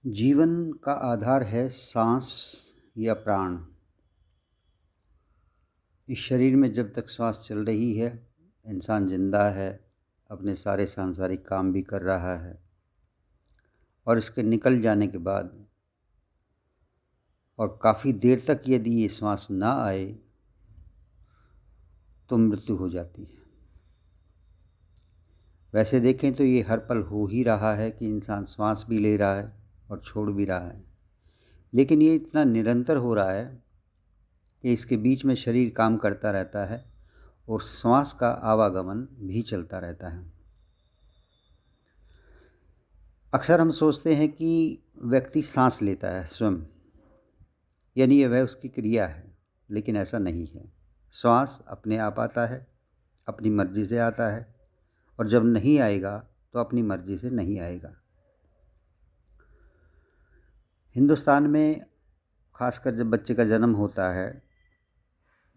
जीवन का आधार है सांस या प्राण। इस शरीर में जब तक सांस चल रही है, इंसान जिंदा है, अपने सारे सांसारिक काम भी कर रहा है। और इसके निकल जाने के बाद और काफ़ी देर तक यदि ये सांस ना आए तो मृत्यु हो जाती है। वैसे देखें तो ये हर पल हो ही रहा है कि इंसान सांस भी ले रहा है और छोड़ भी रहा है, लेकिन ये इतना निरंतर हो रहा है कि इसके बीच में शरीर काम करता रहता है और श्वास का आवागमन भी चलता रहता है। अक्सर हम सोचते हैं कि व्यक्ति सांस लेता है स्वयं, यानी यह वह उसकी क्रिया है, लेकिन ऐसा नहीं है। श्वास अपने आप आता है, अपनी मर्जी से आता है, और जब नहीं आएगा तो अपनी मर्जी से नहीं आएगा। हिंदुस्तान में खासकर जब बच्चे का जन्म होता है,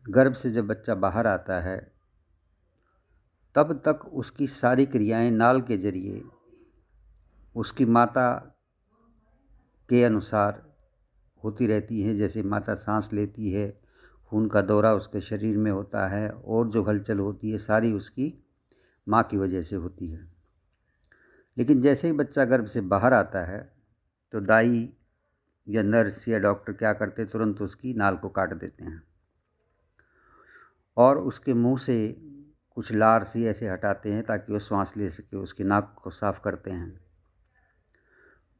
गर्भ से जब बच्चा बाहर आता है, तब तक उसकी सारी क्रियाएं नाल के जरिए उसकी माता के अनुसार होती रहती हैं। जैसे माता सांस लेती है, खून का दौरा उसके शरीर में होता है, और जो हलचल होती है सारी उसकी माँ की वजह से होती है। लेकिन जैसे ही बच्चा गर्भ से बाहर आता है तो दाई या नर्स या डॉक्टर क्या करते, तुरंत उसकी नाल को काट देते हैं और उसके मुंह से कुछ लार सी ऐसे हटाते हैं ताकि वो सांस ले सके। उसकी नाक को साफ करते हैं।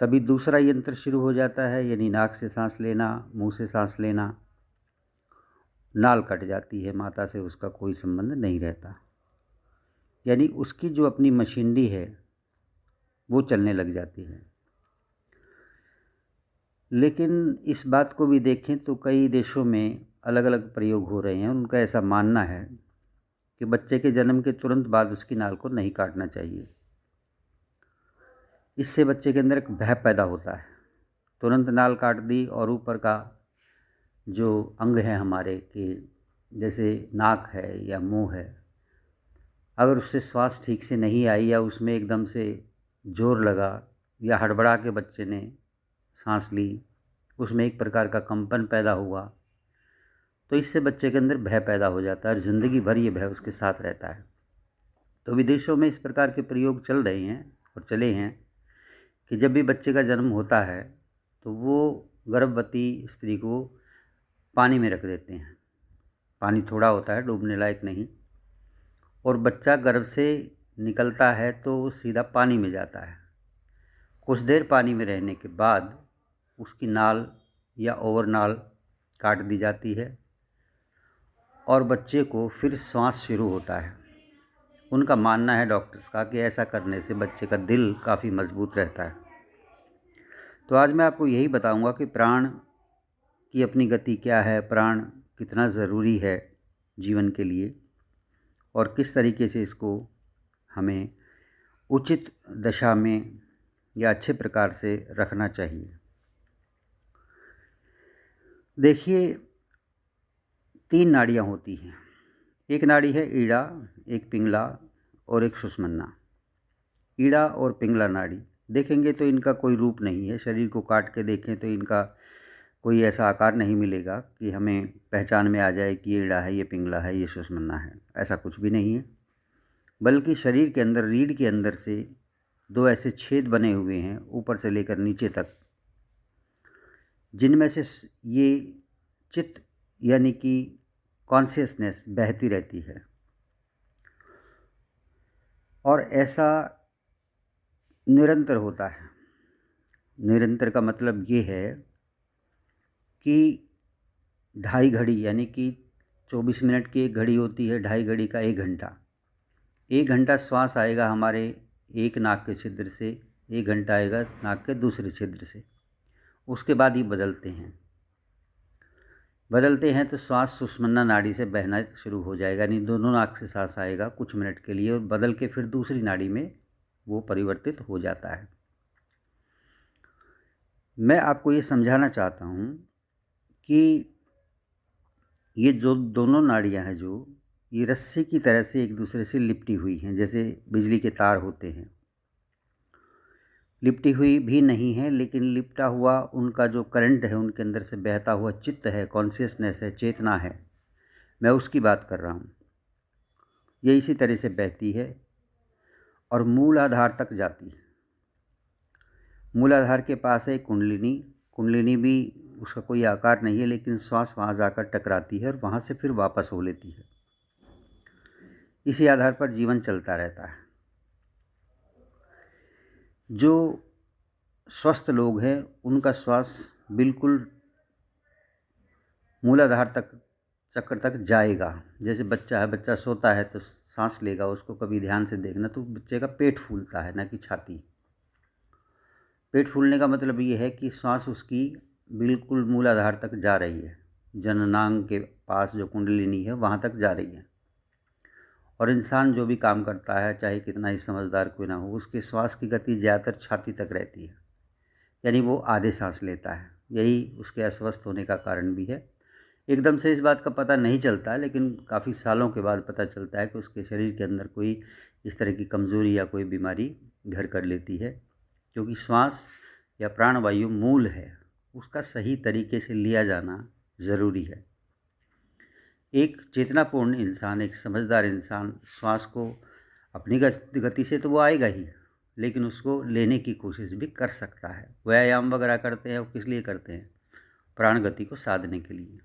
तभी दूसरा यंत्र शुरू हो जाता है, यानी नाक से सांस लेना, मुंह से सांस लेना। नाल कट जाती है, माता से उसका कोई संबंध नहीं रहता, यानी उसकी जो अपनी मशीनरी है वो चलने लग जाती है। लेकिन इस बात को भी देखें तो कई देशों में अलग अलग प्रयोग हो रहे हैं। उनका ऐसा मानना है कि बच्चे के जन्म के तुरंत बाद उसकी नाल को नहीं काटना चाहिए। इससे बच्चे के अंदर एक भय पैदा होता है। तुरंत नाल काट दी और ऊपर का जो अंग है हमारे के, जैसे नाक है या मुंह है, अगर उससे श्वास ठीक से नहीं आई या उसमें एकदम से जोर लगा या हड़बड़ा के बच्चे ने सांस ली, उसमें एक प्रकार का कंपन पैदा हुआ, तो इससे बच्चे के अंदर भय पैदा हो जाता है और ज़िंदगी भर ये भय उसके साथ रहता है। तो विदेशों में इस प्रकार के प्रयोग चल रहे हैं और चले हैं कि जब भी बच्चे का जन्म होता है तो वो गर्भवती स्त्री को पानी में रख देते हैं। पानी थोड़ा होता है, डूबने लायक नहीं, और बच्चा गर्भ से निकलता है तो वो सीधा पानी में जाता है। कुछ देर पानी में रहने के बाद उसकी नाल या ओवर नाल काट दी जाती है और बच्चे को फिर सांस शुरू होता है। उनका मानना है डॉक्टर्स का कि ऐसा करने से बच्चे का दिल काफ़ी मजबूत रहता है। तो आज मैं आपको यही बताऊंगा कि प्राण की अपनी गति क्या है, प्राण कितना ज़रूरी है जीवन के लिए, और किस तरीके से इसको हमें उचित दशा में या अच्छे प्रकार से रखना चाहिए। देखिए, 3 नाड़ियाँ होती हैं। एक नाड़ी है ईड़ा, एक पिंगला और एक सुषुम्ना। ईड़ा और पिंगला नाड़ी देखेंगे तो इनका कोई रूप नहीं है। शरीर को काट के देखें तो इनका कोई ऐसा आकार नहीं मिलेगा कि हमें पहचान में आ जाए कि ये ईड़ा है, ये पिंगला है, ये सुषुम्ना है। ऐसा कुछ भी नहीं है, बल्कि शरीर के अंदर, रीढ़ के अंदर से 2 ऐसे छेद बने हुए हैं ऊपर से लेकर नीचे तक, जिनमें से ये चित्त यानी कि कॉन्शियसनेस बहती रहती है। और ऐसा निरंतर होता है। निरंतर का मतलब ये है कि 2.5 घड़ी, यानी कि 24 मिनट की एक घड़ी होती है, 2.5 घड़ी का 1 घंटा। 1 घंटा श्वास आएगा हमारे एक नाक के छिद्र से, 1 घंटा आएगा नाक के दूसरे छिद्र से। उसके बाद ये बदलते हैं तो श्वास सुषुम्ना नाड़ी से बहना शुरू हो जाएगा, यानी दोनों नाक से सांस आएगा कुछ मिनट के लिए और बदल के फिर दूसरी नाड़ी में वो परिवर्तित हो जाता है। मैं आपको ये समझाना चाहता हूँ कि ये जो दोनों नाड़ियाँ हैं, जो ये रस्सी की तरह से एक दूसरे से लिपटी हुई हैं, जैसे बिजली के तार होते हैं। लिपटी हुई भी नहीं है, लेकिन लिपटा हुआ उनका जो करंट है, उनके अंदर से बहता हुआ चित्त है, कॉन्शियसनेस है, चेतना है, मैं उसकी बात कर रहा हूँ। ये इसी तरह से बहती है और मूल आधार तक जाती है। मूल आधार के पास है कुंडलिनी। कुंडलिनी भी उसका कोई आकार नहीं है, लेकिन श्वास वहाँ जाकर टकराती है और वहाँ से फिर वापस हो लेती है। इसी आधार पर जीवन चलता रहता है। जो स्वस्थ लोग हैं उनका श्वास बिल्कुल मूलाधार तक, चक्र तक जाएगा। जैसे बच्चा है, बच्चा सोता है तो सांस लेगा, उसको कभी ध्यान से देखना तो बच्चे का पेट फूलता है, ना कि छाती। पेट फूलने का मतलब ये है कि सांस उसकी बिल्कुल मूलाधार तक जा रही है, जननांग के पास जो कुंडलिनी है वहाँ तक जा रही है। और इंसान जो भी काम करता है, चाहे कितना ही समझदार कोई ना हो, उसके श्वास की गति ज़्यादातर छाती तक रहती है, यानी वो आधे सांस लेता है। यही उसके अस्वस्थ होने का कारण भी है। एकदम से इस बात का पता नहीं चलता है, लेकिन काफ़ी सालों के बाद पता चलता है कि उसके शरीर के अंदर कोई इस तरह की कमज़ोरी या कोई बीमारी घर कर लेती है, क्योंकि श्वास या प्राणवायु मूल है, उसका सही तरीके से लिया जाना ज़रूरी है। एक चेतनापूर्ण इंसान, एक समझदार इंसान श्वास को अपनी गति से तो वो आएगा ही, लेकिन उसको लेने की कोशिश भी कर सकता है। व्यायाम वगैरह करते हैं, वो किस लिए करते हैं? प्राण गति को साधने के लिए।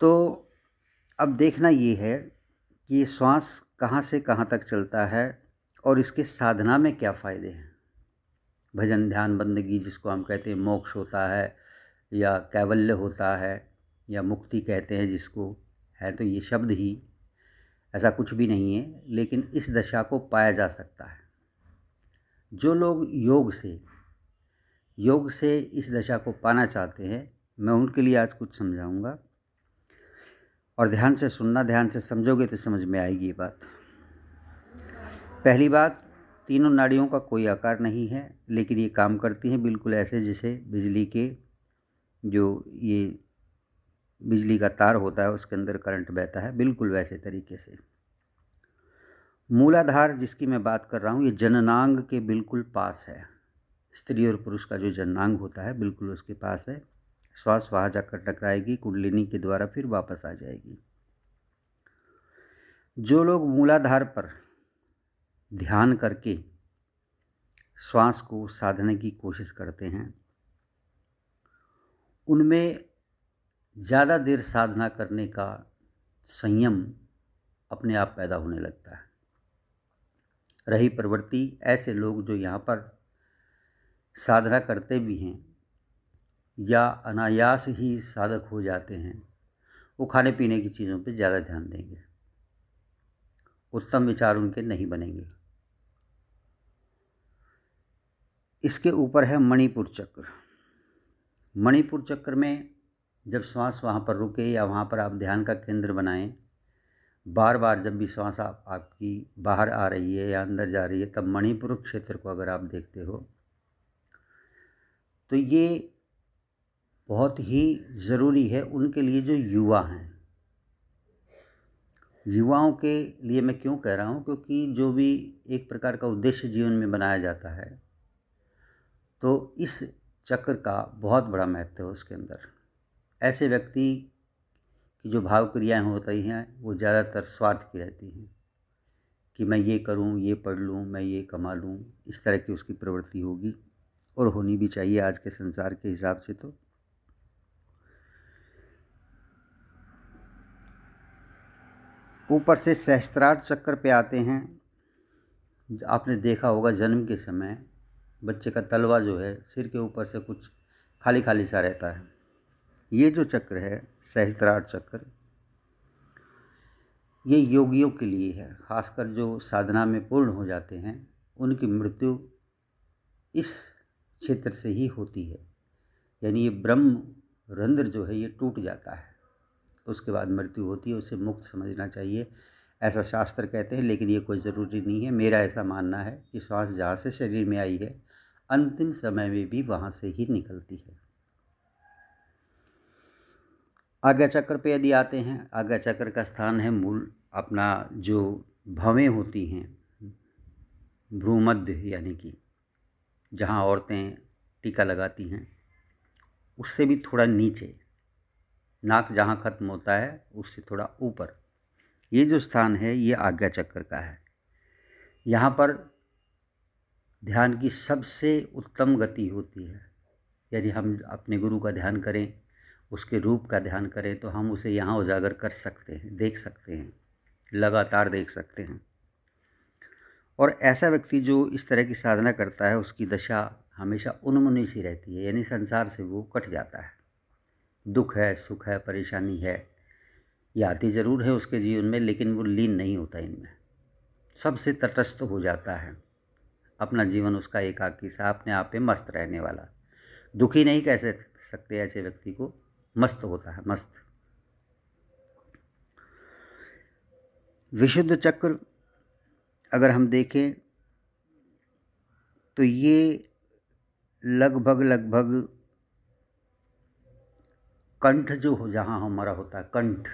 तो अब देखना ये है कि ये श्वास कहाँ से कहाँ तक चलता है और इसके साधना में क्या फ़ायदे हैं। भजन, ध्यान, बंदगी जिसको हम कहते हैं, मोक्ष होता है या कैवल्य होता है या मुक्ति कहते हैं जिसको, है तो ये शब्द ही, ऐसा कुछ भी नहीं है, लेकिन इस दशा को पाया जा सकता है। जो लोग योग से इस दशा को पाना चाहते हैं, मैं उनके लिए आज कुछ समझाऊंगा और ध्यान से सुनना, ध्यान से समझोगे तो समझ में आएगी ये बात। पहली बात, तीनों नाड़ियों का कोई आकार नहीं है, लेकिन ये काम करती हैं बिल्कुल ऐसे जैसे बिजली के, जो ये बिजली का तार होता है उसके अंदर करंट बहता है, बिल्कुल वैसे तरीके से। मूलाधार जिसकी मैं बात कर रहा हूँ, ये जननांग के बिल्कुल पास है। स्त्री और पुरुष का जो जननांग होता है बिल्कुल उसके पास है। श्वास वहाँ जाकर टकराएगी, कुंडलिनी के द्वारा फिर वापस आ जाएगी। जो लोग मूलाधार पर ध्यान करके श्वास को साधने की कोशिश करते हैं, उनमें ज़्यादा देर साधना करने का संयम अपने आप पैदा होने लगता है। रही प्रवृत्ति, ऐसे लोग जो यहाँ पर साधना करते भी हैं या अनायास ही साधक हो जाते हैं, वो खाने पीने की चीज़ों पे ज़्यादा ध्यान देंगे, उत्तम विचार उनके नहीं बनेंगे। इसके ऊपर है मणिपुर चक्र। मणिपुर चक्र में जब श्वास वहाँ पर रुके या वहाँ पर आप ध्यान का केंद्र बनाएं, बार बार जब भी श्वास आपकी बाहर आ रही है या अंदर जा रही है, तब मणिपुर क्षेत्र को अगर आप देखते हो तो ये बहुत ही ज़रूरी है उनके लिए जो युवा हैं। युवाओं के लिए मैं क्यों कह रहा हूँ, क्योंकि जो भी एक प्रकार का उद्देश्य जीवन में बनाया जाता है, तो इस चक्र का बहुत बड़ा महत्व है उसके अंदर। ऐसे व्यक्ति की जो भाव क्रियाएँ होती हैं वो ज़्यादातर स्वार्थ की रहती हैं, कि मैं ये करूं, ये पढ़ लूं, मैं ये कमा लूं, इस तरह की उसकी प्रवृत्ति होगी, और होनी भी चाहिए आज के संसार के हिसाब से। तो ऊपर से सहस्त्रार चक्र पे आते हैं। आपने देखा होगा जन्म के समय बच्चे का तलवा जो है सिर के ऊपर से कुछ खाली खाली सा रहता है। ये जो चक्र है सहस्त्रार चक्र, ये योगियों के लिए है, खासकर जो साधना में पूर्ण हो जाते हैं उनकी मृत्यु इस क्षेत्र से ही होती है। यानी ये ब्रह्म रंध्र जो है ये टूट जाता है, उसके बाद मृत्यु होती है। उसे मुक्त समझना चाहिए, ऐसा शास्त्र कहते हैं, लेकिन ये कोई ज़रूरी नहीं है। मेरा ऐसा मानना है कि श्वास जहाँ से शरीर में आई है अंतिम समय में भी वहाँ से ही निकलती है। आज्ञा चक्र पे यदि आते हैं, आज्ञा चक्र का स्थान है मूल, अपना जो भवें होती हैं, भ्रूमध्य यानी कि जहाँ औरतें टीका लगाती हैं उससे भी थोड़ा नीचे, नाक जहाँ ख़त्म होता है उससे थोड़ा ऊपर, ये जो स्थान है ये आज्ञा चक्र का है। यहाँ पर ध्यान की सबसे उत्तम गति होती है। यदि हम अपने गुरु का ध्यान करें, उसके रूप का ध्यान करें, तो हम उसे यहाँ उजागर कर सकते हैं, देख सकते हैं, लगातार देख सकते हैं। और ऐसा व्यक्ति जो इस तरह की साधना करता है उसकी दशा हमेशा उन्मुनी सी रहती है, यानी संसार से वो कट जाता है। दुख है, सुख है, परेशानी है, ये आती ज़रूर है उसके जीवन में, लेकिन वो लीन नहीं होता इनमें, सबसे तटस्थ हो जाता है। अपना जीवन उसका एकाकी सा अपने आप पे मस्त रहने वाला, दुखी नहीं कह सकते ऐसे व्यक्ति को, मस्त होता है, मस्त। विशुद्ध चक्र अगर हम देखें तो ये लगभग कंठ जो हो, जहाँ हमारा होता है कंठ,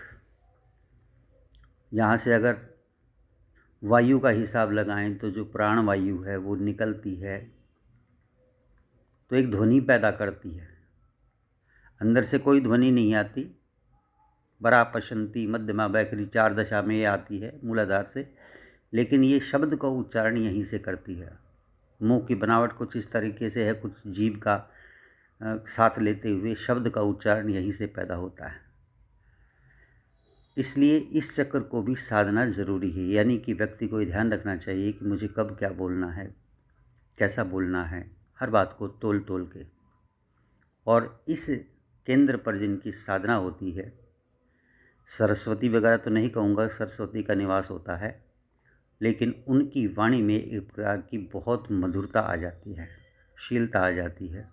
यहाँ से अगर वायु का हिसाब लगाएं तो जो प्राण वायु है वो निकलती है तो एक ध्वनि पैदा करती है। अंदर से कोई ध्वनि नहीं आती, बरा पशंती मध्यमा बैखरी 4 दशा में ये आती है मूलाधार से, लेकिन ये शब्द का उच्चारण यहीं से करती है। मुंह की बनावट कुछ इस तरीके से है, कुछ जीभ का साथ लेते हुए शब्द का उच्चारण यहीं से पैदा होता है। इसलिए इस चक्र को भी साधना ज़रूरी है, यानी कि व्यक्ति को ध्यान रखना चाहिए कि मुझे कब क्या बोलना है, कैसा बोलना है, हर बात को तोल तोल के। और इस केंद्र पर जिनकी साधना होती है, सरस्वती वगैरह तो नहीं कहूँगा, सरस्वती का निवास होता है, लेकिन उनकी वाणी में एक प्रकार की बहुत मधुरता आ जाती है, शीलता आ जाती है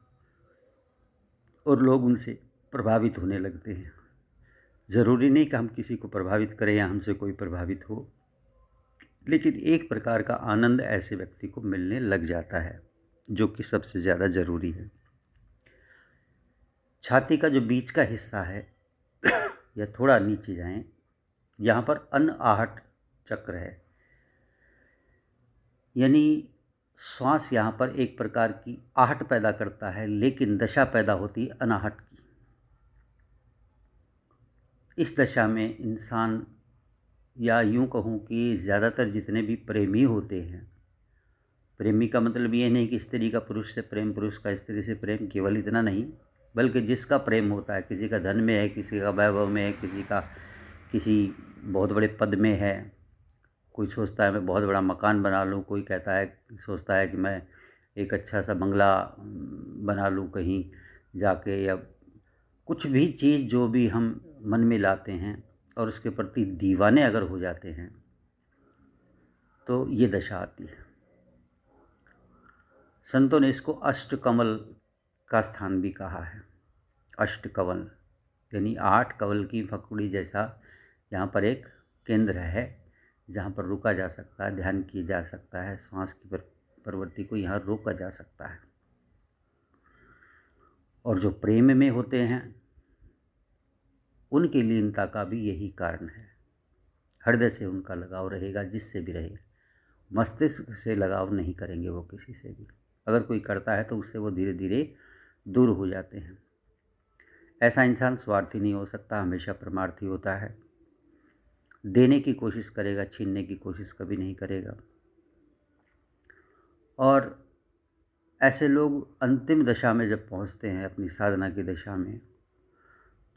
और लोग उनसे प्रभावित होने लगते हैं। ज़रूरी नहीं कि हम किसी को प्रभावित करें या हमसे कोई प्रभावित हो, लेकिन एक प्रकार का आनंद ऐसे व्यक्ति को मिलने लग जाता है, जो कि सबसे ज़्यादा ज़रूरी है। छाती का जो बीच का हिस्सा है या थोड़ा नीचे जाएं, यहाँ पर अन्न आहट चक्र है, यानी श्वास यहाँ पर एक प्रकार की आहट पैदा करता है, लेकिन दशा पैदा होती है अनाहट की। इस दशा में इंसान, या यूँ कहूँ कि ज़्यादातर जितने भी प्रेमी होते हैं, प्रेमी का मतलब ये नहीं कि स्त्री का पुरुष से प्रेम, पुरुष का स्त्री से प्रेम, केवल इतना नहीं, बल्कि जिसका प्रेम होता है, किसी का धन में है, किसी का वैभव में है, किसी का किसी बहुत बड़े पद में है, कोई सोचता है मैं बहुत बड़ा मकान बना लूँ, कोई कहता है, सोचता है कि मैं एक अच्छा सा बंगला बना लूँ कहीं जाके, या कुछ भी चीज़ जो भी हम मन में लाते हैं और उसके प्रति दीवाने अगर हो जाते हैं तो ये दशा आती है। संतों ने इसको अष्टकमल का स्थान भी कहा है। अष्टकमल यानी 8 कमल की फकुड़ी जैसा यहाँ पर एक केंद्र है, जहाँ पर रुका जा सकता है, ध्यान किया जा सकता है, श्वास की प्रवृत्ति को यहाँ रोका जा सकता है। और जो प्रेम में होते हैं उनकी लीनता का भी यही कारण है। हृदय से उनका लगाव रहेगा, जिससे भी रहे, मस्तिष्क से लगाव नहीं करेंगे वो किसी से भी। अगर कोई करता है तो उससे वो धीरे धीरे दूर हो जाते हैं। ऐसा इंसान स्वार्थी नहीं हो सकता, हमेशा परमार्थी होता है। देने की कोशिश करेगा, छीनने की कोशिश कभी नहीं करेगा। और ऐसे लोग अंतिम दशा में जब पहुंचते हैं, अपनी साधना की दशा में,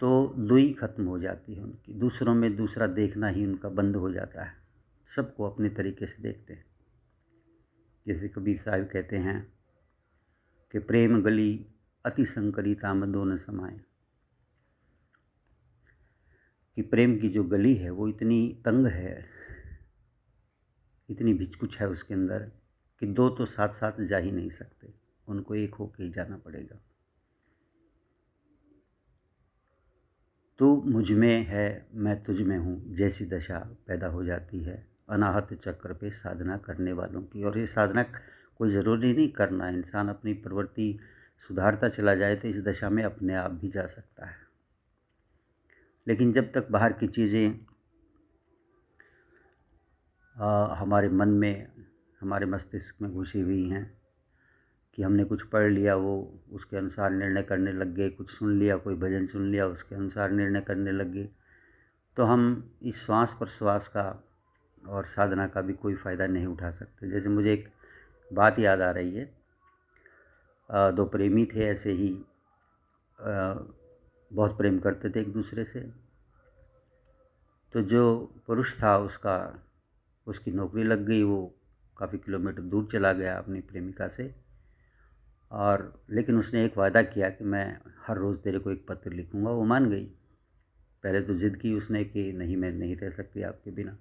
तो दुई खत्म हो जाती है उनकी, दूसरों में दूसरा देखना ही उनका बंद हो जाता है, सबको अपने तरीके से देखते हैं। जैसे कबीर साहब कहते हैं कि प्रेम गली अति संकरी ताम दो न समाए, कि प्रेम की जो गली है वो इतनी तंग है, इतनी भिचकुच है उसके अंदर कि दो तो साथ साथ जा ही नहीं सकते, उनको एक होके ही जाना पड़ेगा। तू मुझ में है, मैं तुझ में हूँ, जैसी दशा पैदा हो जाती है अनाहत चक्र पे साधना करने वालों की। और ये साधना कोई ज़रूरी नहीं करना, इंसान अपनी प्रवृत्ति सुधारता चला जाए तो इस दशा में अपने आप भी जा सकता है। लेकिन जब तक बाहर की चीज़ें हमारे मन में हमारे मस्तिष्क में घुसी हुई हैं कि हमने कुछ पढ़ लिया, वो उसके अनुसार निर्णय करने लग गए, कुछ सुन लिया, कोई भजन सुन लिया, उसके अनुसार निर्णय करने लग गए, तो हम इस श्वास प्रश्वास का और साधना का भी कोई फ़ायदा नहीं उठा सकते। जैसे मुझे एक बात याद आ रही है, दो प्रेमी थे ऐसे ही, बहुत प्रेम करते थे एक दूसरे से। तो जो पुरुष था उसकी नौकरी लग गई, वो काफ़ी किलोमीटर दूर चला गया अपनी प्रेमिका से, और लेकिन उसने एक वादा किया कि मैं हर रोज़ तेरे को एक पत्र लिखूंगा। वो मान गई। पहले तो ज़िद की उसने कि नहीं, मैं नहीं रह सकती आपके बिना।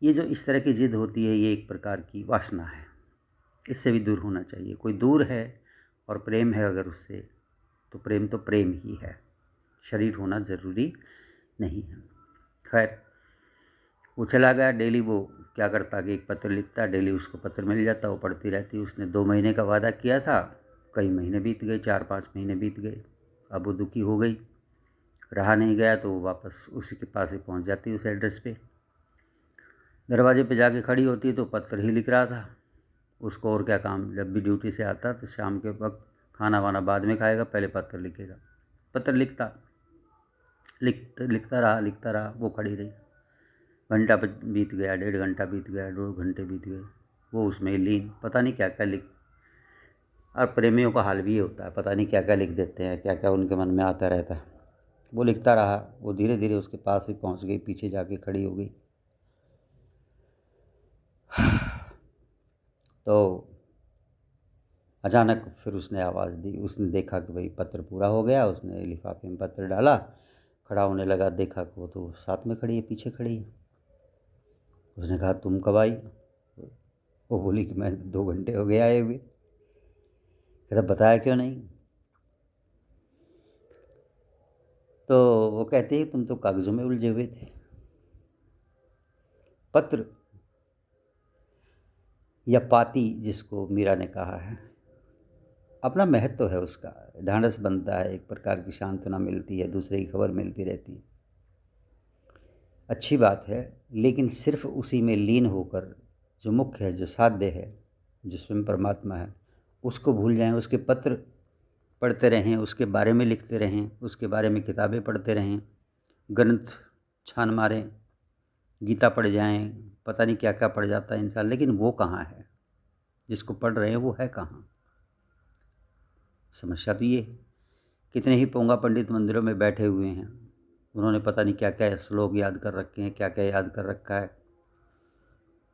ये जो इस तरह की ज़िद होती है, ये एक प्रकार की वासना है, इससे भी दूर होना चाहिए। कोई दूर है और प्रेम है अगर उससे, तो प्रेम ही है, शरीर होना ज़रूरी नहीं है। खैर, वो चला गया। डेली वो क्या करता कि एक पत्र लिखता, डेली उसको पत्र मिल जाता, वो पढ़ती रहती। उसने 2 महीने का वादा किया था, कई महीने बीत गए, 4-5 महीने बीत गए। अब वो दुखी हो गई, रहा नहीं गया, तो वो वापस उसी के पास ही पहुंच जाती, उस एड्रेस पे। दरवाजे पे जाके खड़ी होती तो पत्र ही लिख रहा था। उसको और क्या काम, जब भी ड्यूटी से आता तो शाम के वक्त खाना वाना बाद में खाएगा, पहले पत्र लिखेगा। पत्र लिखता रहा। वो खड़ी रही। घंटा बीत गया, 1.5 घंटा बीत गया, 2 घंटे बीत गए, वो उसमें लीन, पता नहीं क्या क्या लिख। और प्रेमियों का हाल भी ये होता है, पता नहीं क्या क्या लिख देते हैं, क्या क्या उनके मन में आता रहता है। वो लिखता रहा। वो धीरे धीरे उसके पास ही पहुंच गई, पीछे जाके खड़ी हो गई। तो अचानक फिर उसने आवाज़ दी। उसने देखा कि भाई पत्र पूरा हो गया। उसने लिफाफे में पत्र डाला, खड़ा होने लगा, देखा कि वो तो साथ में खड़ी है, पीछे खड़ी है। उसने कहा तुम कब आई? वो बोली कि मैं 2 घंटे हो गए आए हुए। कहता बताया क्यों नहीं? तो वो कहती है तुम तो कागज़ों में उलझे हुए थे। पत्र या पाती जिसको मीरा ने कहा है, अपना महत्व तो है उसका, ढांढस बनता है, एक प्रकार की सांत्वना मिलती है, दूसरे की खबर मिलती रहती है, अच्छी बात है। लेकिन सिर्फ उसी में लीन होकर जो मुख्य है, जो साध्य है, जो स्वयं परमात्मा है, उसको भूल जाएं, उसके पत्र पढ़ते रहें, उसके बारे में लिखते रहें, उसके बारे में किताबें पढ़ते रहें, ग्रंथ छान मारें, गीता पढ़ जाएं, पता नहीं क्या क्या पढ़ जाता है इंसान, लेकिन वो कहाँ है जिसको पढ़ रहे हैं? वो है कहाँ? समस्या तो ये है। कितने ही पोंगा पंडित मंदिरों में बैठे हुए हैं, उन्होंने पता नहीं क्या क्या श्लोक याद कर रखे हैं, क्या क्या याद कर रखा है,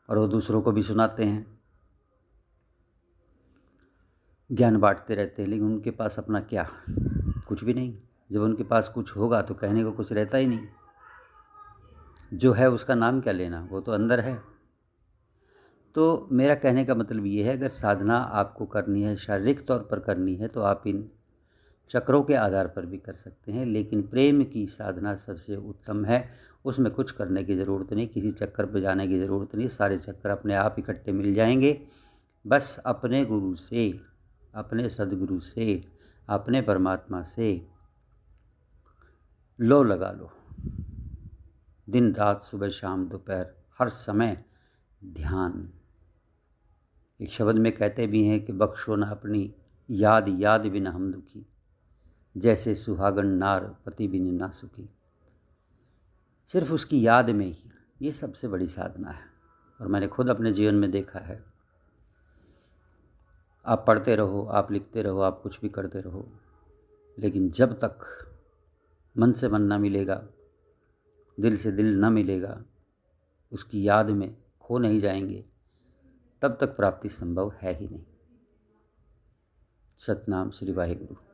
और वो दूसरों को भी सुनाते हैं, ज्ञान बांटते रहते हैं, लेकिन उनके पास अपना क्या? कुछ भी नहीं। जब उनके पास कुछ होगा तो कहने को कुछ रहता ही नहीं। जो है उसका नाम क्या लेना, वो तो अंदर है। तो मेरा कहने का मतलब ये है, अगर साधना आपको करनी है, शारीरिक तौर पर करनी है, तो आप इन चक्रों के आधार पर भी कर सकते हैं, लेकिन प्रेम की साधना सबसे उत्तम है। उसमें कुछ करने की ज़रूरत नहीं, किसी चक्कर पर जाने की ज़रूरत नहीं, सारे चक्कर अपने आप इकट्ठे मिल जाएंगे। बस अपने गुरु से, अपने सदगुरु से, अपने परमात्मा से लो लगा लो। दिन रात, सुबह शाम दोपहर, हर समय ध्यान। एक शब्द में कहते भी हैं कि बख्शो न अपनी याद, याद बिना हम दुखी, जैसे सुहागन नार पति बिन ना सुखी। सिर्फ उसकी याद में ही, ये सबसे बड़ी साधना है। और मैंने खुद अपने जीवन में देखा है। आप पढ़ते रहो, आप लिखते रहो, आप कुछ भी करते रहो, लेकिन जब तक मन से मन ना मिलेगा, दिल से दिल ना मिलेगा, उसकी याद में खो नहीं जाएंगे, तब तक प्राप्ति संभव है ही नहीं। सतनाम श्री वाहिगुरु।